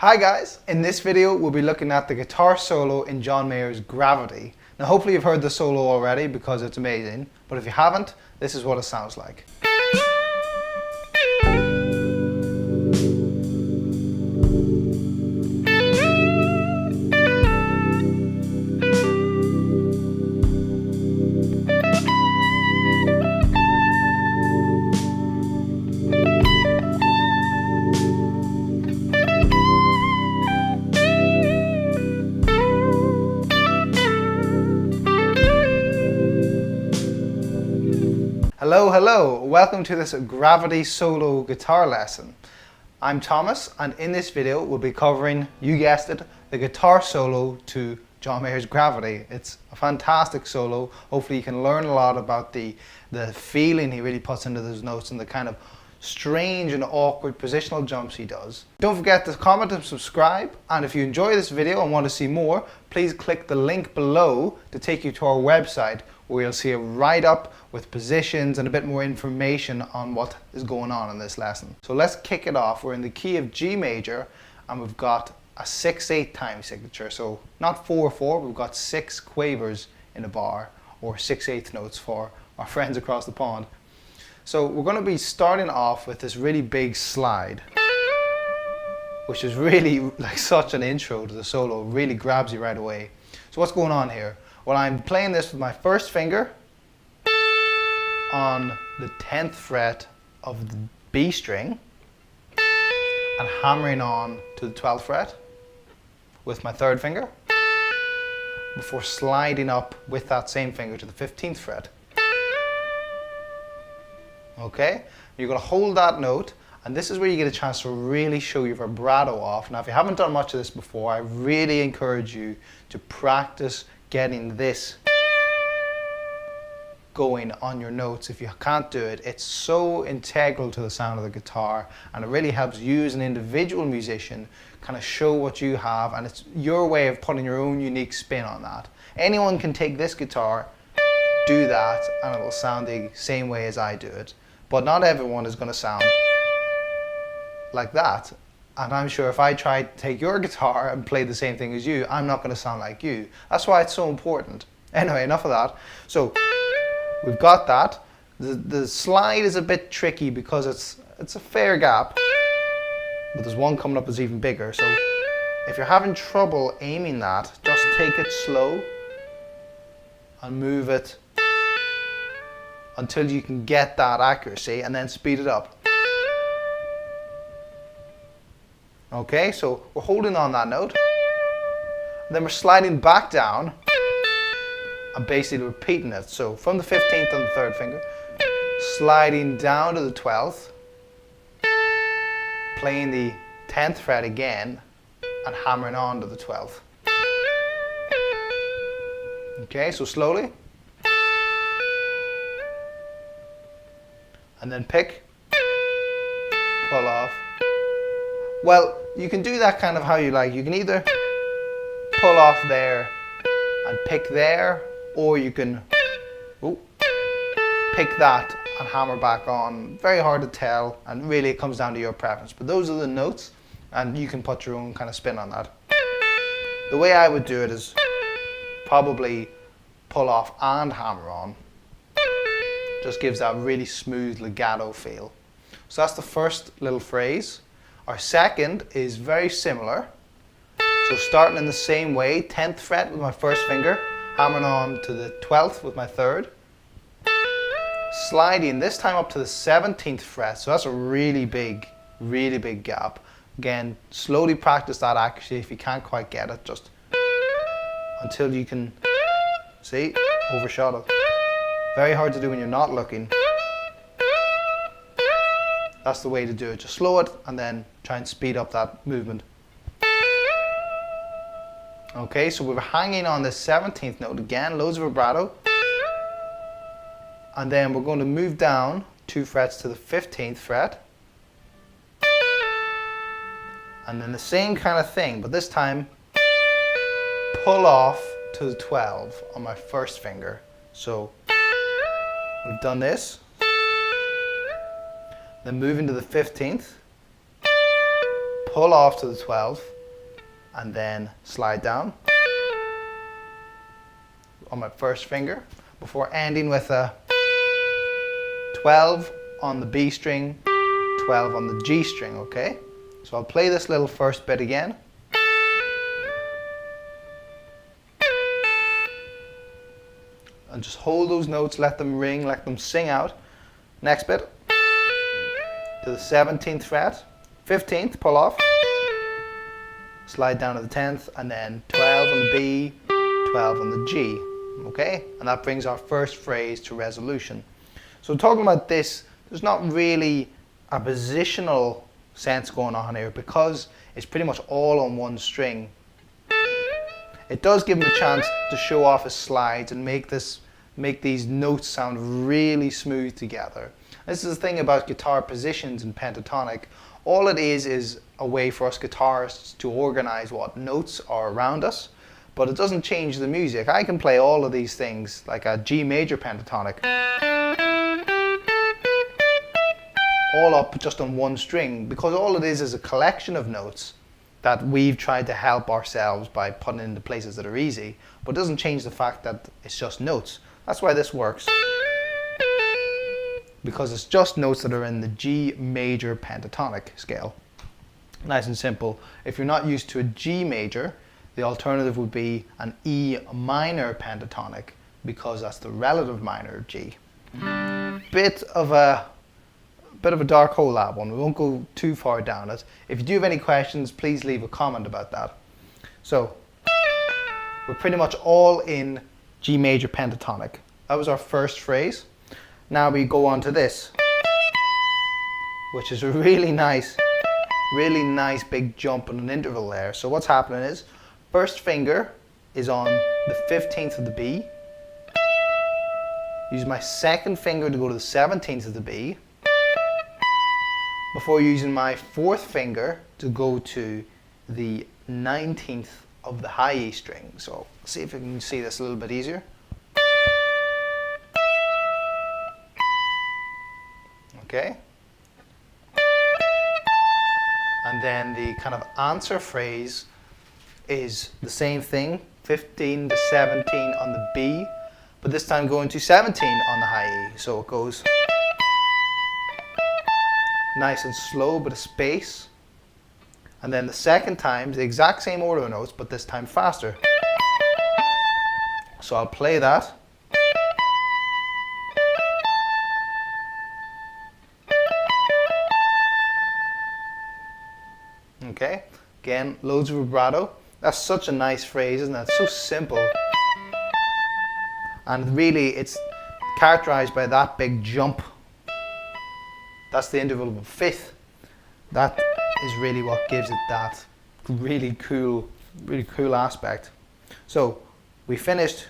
Hi guys, in this video we'll be looking at the guitar solo in John Mayer's Gravity. Now hopefully you've heard the solo already because it's amazing, but if you haven't, this is what it sounds like. Hello, welcome to this Gravity solo guitar lesson. I'm Thomas, and in this video we'll be covering, you guessed it, the guitar solo to John Mayer's Gravity. It's a fantastic solo. Hopefully you can learn a lot about the feeling he really puts into those notes and the kind of strange and awkward positional jumps he does. Don't forget to comment and subscribe, and if you enjoy this video and want to see more, please click the link below to take you to our website, where you'll see a write-up with positions and a bit more information on what is going on in this lesson. So let's kick it off. We're in the key of G major and we've got a 6/8 time signature. So not 4/4, we've got 6 quavers in a bar, or 6/8 notes for our friends across the pond. So we're going to be starting off with this really big slide, which is really like such an intro to the solo. It really grabs you right away. So what's going on here? Well, I'm playing this with my first finger on the 10th fret of the B string and hammering on to the 12th fret with my third finger before sliding up with that same finger to the 15th fret. Okay, you're going to hold that note, and this is where you get a chance to really show your vibrato off. Now, if you haven't done much of this before, I really encourage you to practice getting this going on your notes. If you can't do it, it's so integral to the sound of the guitar, and it really helps you as an individual musician kind of show what you have, and it's your way of putting your own unique spin on that. Anyone can take this guitar, do that, and it will sound the same way as I do it, but not everyone is going to sound like that. And I'm sure if I try to take your guitar and play the same thing as you, I'm not going to sound like you. That's why it's so important. Anyway, enough of that. So we've got that. The slide is a bit tricky because it's a fair gap, but there's one coming up that's even bigger. So if you're having trouble aiming that, just take it slow and move it until you can get that accuracy, and then speed it up. Okay, so we're holding on that note, and then we're sliding back down and basically repeating it. So from the 15th on the third finger, sliding down to the 12th, playing the 10th fret again, and hammering on to the 12th. Okay, so slowly. And then pick, pull off. Well, you can do that kind of how you like. You can either pull off there and pick there, or you can pick that and hammer back on. Very hard to tell, and really it comes down to your preference. But those are the notes, and you can put your own kind of spin on that. The way I would do it is probably pull off and hammer on. Just gives that really smooth legato feel. So that's the first little phrase. Our second is very similar. So starting in the same way, 10th fret with my first finger, hammering on to the 12th with my third, sliding this time up to the 17th fret. So that's a really big gap. Again, slowly practice that accuracy. If you can't quite get it, just until you can, see, overshot it. Very hard to do when you're not looking. That's the way to do it. Just slow it and then try and speed up that movement. Okay, so we're hanging on the 17th note again, loads of vibrato. And then we're going to move down 2 frets to the 15th fret. And then the same kind of thing, but this time pull off to the 12 on my first finger. So we've done this. Then move into the 15th, pull off to the 12th, and then slide down on my first finger before ending with a 12 on the B string, 12 on the G string, okay? So I'll play this little first bit again. And just hold those notes, let them ring, let them sing out. Next bit, to the 17th fret, 15th, pull off, slide down to the 10th, and then 12 on the B, 12 on the G, okay? And that brings our first phrase to resolution. So talking about this, there's not really a positional sense going on here because it's pretty much all on one string. It does give him a chance to show off his slides and make these notes sound really smooth together. This is the thing about guitar positions in pentatonic. All it is a way for us guitarists to organize what notes are around us, but it doesn't change the music. I can play all of these things like a G major pentatonic, all up just on one string, because all it is a collection of notes that we've tried to help ourselves by putting into places that are easy, but it doesn't change the fact that it's just notes. That's why this works, because it's just notes that are in the G major pentatonic scale. Nice and simple. If you're not used to a G major, the alternative would be an E minor pentatonic, because that's the relative minor of G. Bit of a dark hole, that one. We won't go too far down it. If you do have any questions, please leave a comment about that. So we're pretty much all in G major pentatonic. That was our first phrase. Now we go on to this, which is a really nice big jump and an interval there. So what's happening is, first finger is on the 15th of the B. Use my second finger to go to the 17th of the B, before using my fourth finger to go to the 19th of the high E string. So see if we can see this a little bit easier. Okay. And then the kind of answer phrase is the same thing, 15 to 17 on the B, but this time going to 17 on the high E. So it goes nice and slow, but a space. And then the second time, the exact same order of notes, but this time faster. So I'll play that. Okay, again, loads of vibrato. That's such a nice phrase, isn't it? It's so simple. And really, it's characterized by that big jump. That's the interval of a fifth. That is really what gives it that really cool aspect. So we finished,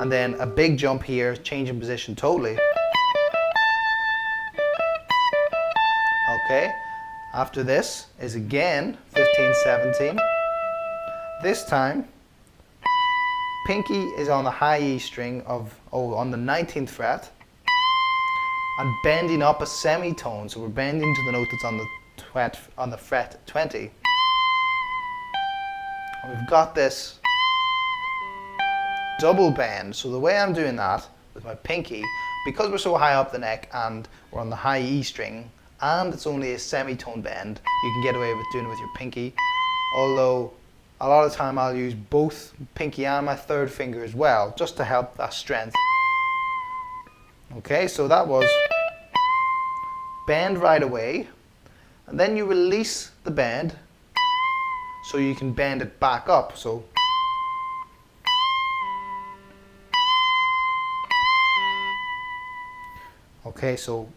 and then a big jump here, changing position totally. Okay, after this is again 15, 17. This time, pinky is on the high E string on the 19th fret, and bending up a semitone. So we're bending to the note that's on the fret 20. And we've got this double bend. So the way I'm doing that with my pinky, because we're so high up the neck and we're on the high E string, and it's only a semitone bend, you can get away with doing it with your pinky. Although a lot of the time I'll use both pinky and my third finger as well, just to help that strength. Okay, so that was bend right away, and then you release the bend so you can bend it back up. So okay, so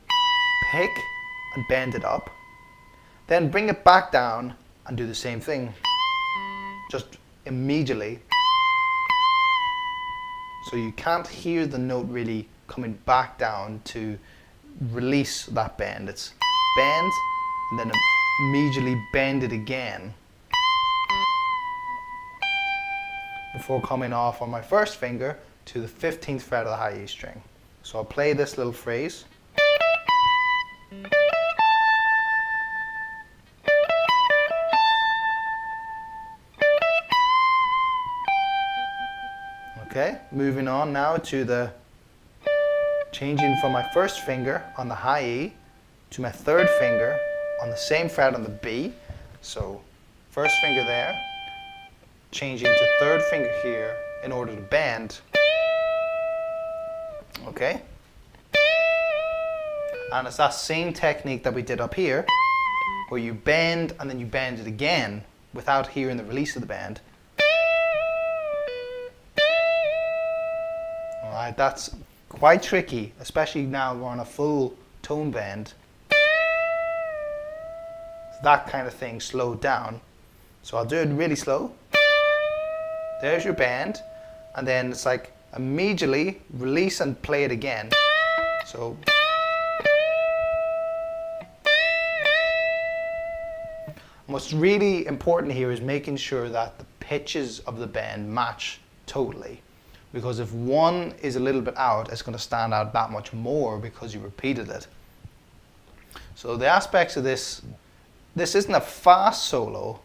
pick and bend it up, then bring it back down and do the same thing, just immediately. So you can't hear the note really coming back down to release that bend. It's bend and then immediately bend it again before coming off on my first finger to the 15th fret of the high E string. So I'll play this little phrase. Okay, moving on now to the changing from my first finger on the high E to my third finger on the same fret on the B. So first finger there, changing to third finger here in order to bend. Okay? And it's that same technique that we did up here, where you bend and then you bend it again without hearing the release of the bend. Alright, that's quite tricky, especially now we're on a full tone bend. That kind of thing slowed down. So I'll do it really slow. There's your bend, and then it's like immediately release and play it again. So what's really important here is making sure that the pitches of the bend match totally. Because if one is a little bit out, it's going to stand out that much more because you repeated it. So the aspects of this isn't a fast solo,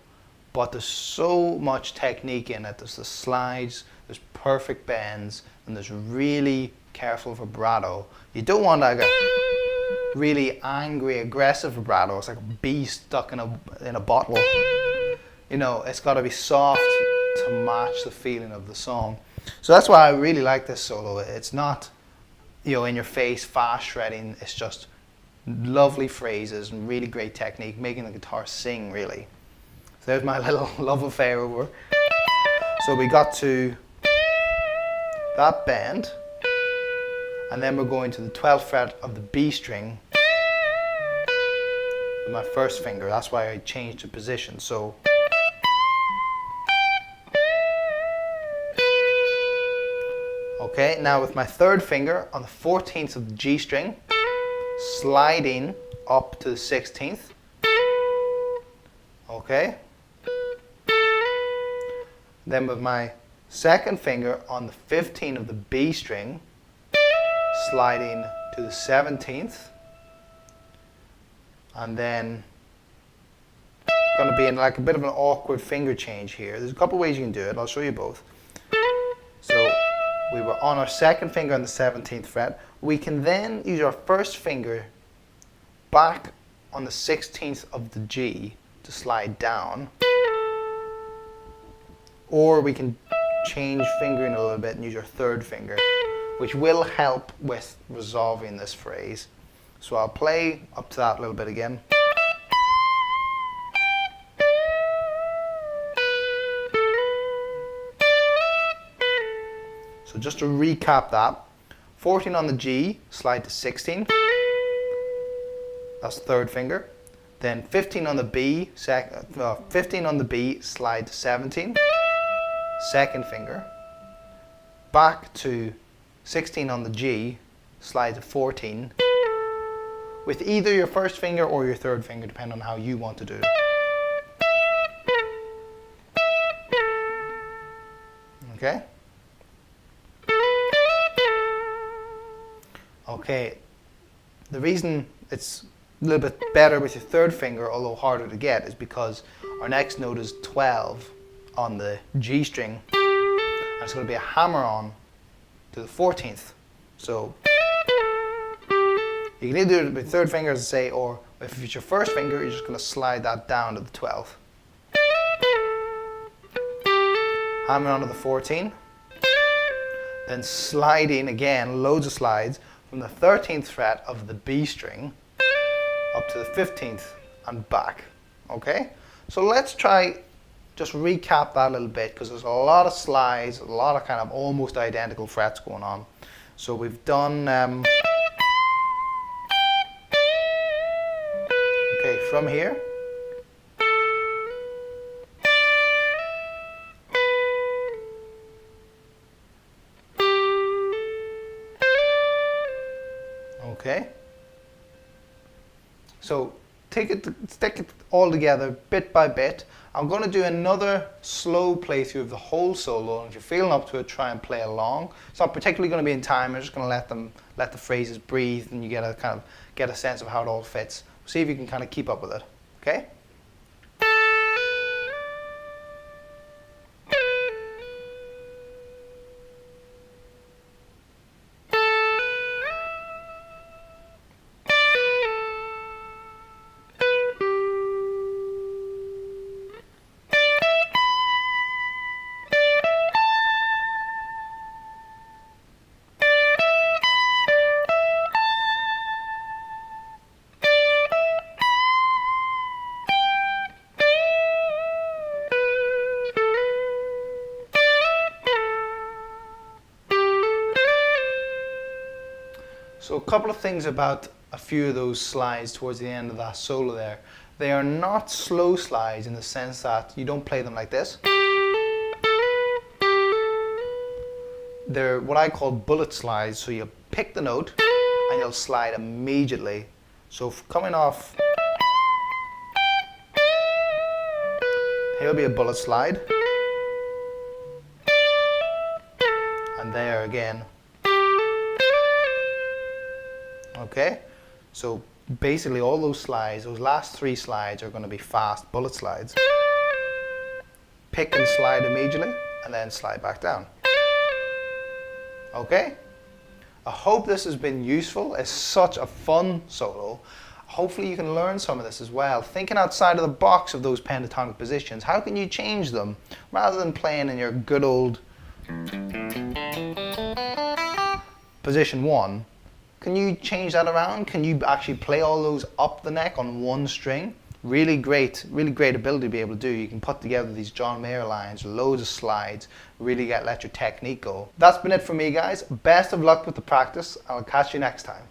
but there's so much technique in it. There's the slides, there's perfect bends, and there's really careful vibrato. You don't want like a really angry, aggressive vibrato. It's like a bee stuck in a bottle. You know, it's got to be soft to match the feeling of the song. So that's why I really like this solo. It's not, you know, in your face, fast shredding. It's just lovely phrases and really great technique, making the guitar sing, really. So there's my little love affair over. So we got to that bend, and then we're going to the 12th fret of the B string with my first finger. That's why I changed the position. So okay, now with my third finger on the 14th of the G string, sliding up to the 16th. Okay. Then with my second finger on the 15th of the B string, sliding to the 17th. And then going to be in like a bit of an awkward finger change here. There's a couple ways you can do it. I'll show you both. So we were on our second finger on the 17th fret. We can then use our first finger back on the 16th of the G to slide down. Or we can change fingering a little bit and use your third finger, which will help with resolving this phrase. So I'll play up to that a little bit again. So just to recap that, 14 on the G, slide to 16. That's third finger. Then 15 on the B, 15 on the B, slide to 17. Second finger. Back to 16 on the G, slide to 14. With either your first finger or your third finger, depending on how you want to do it. Okay? Okay, the reason it's a little bit better with your third finger, although harder to get, is because our next note is 12 on the G string, and it's going to be a hammer on to the 14th. So you can either do it with your third finger, as I say, or if it's your first finger, you're just going to slide that down to the 12th. Hammer onto the 14, then sliding again, loads of slides, from the 13th fret of the B string up to the 15th and back. Okay? So let's try just recap that a little bit, because there's a lot of slides, a lot of kind of almost identical frets going on. So we've done okay, from here. Okay, so stick it all together bit by bit. I'm going to do another slow playthrough of the whole solo, and if you're feeling up to it, try and play along. It's not particularly going to be in time. I'm just going to let the phrases breathe, and you get a sense of how it all fits. See if you can kind of keep up with it. Okay. So a couple of things about a few of those slides towards the end of that solo there. They are not slow slides in the sense that you don't play them like this. They're what I call bullet slides, so you pick the note and you'll slide immediately. So coming off, here'll be a bullet slide, and there again. Okay, so basically all those slides, those last three slides are going to be fast bullet slides. Pick and slide immediately, and then slide back down. Okay, I hope this has been useful. It's such a fun solo. Hopefully you can learn some of this as well. Thinking outside of the box of those pentatonic positions, how can you change them rather than playing in your good old position 1? Can you change that around? Can you actually play all those up the neck on one string? Really great ability to be able to do. You can put together these John Mayer lines, loads of slides, really let your technique go. That's been it for me, guys. Best of luck with the practice. I'll catch you next time.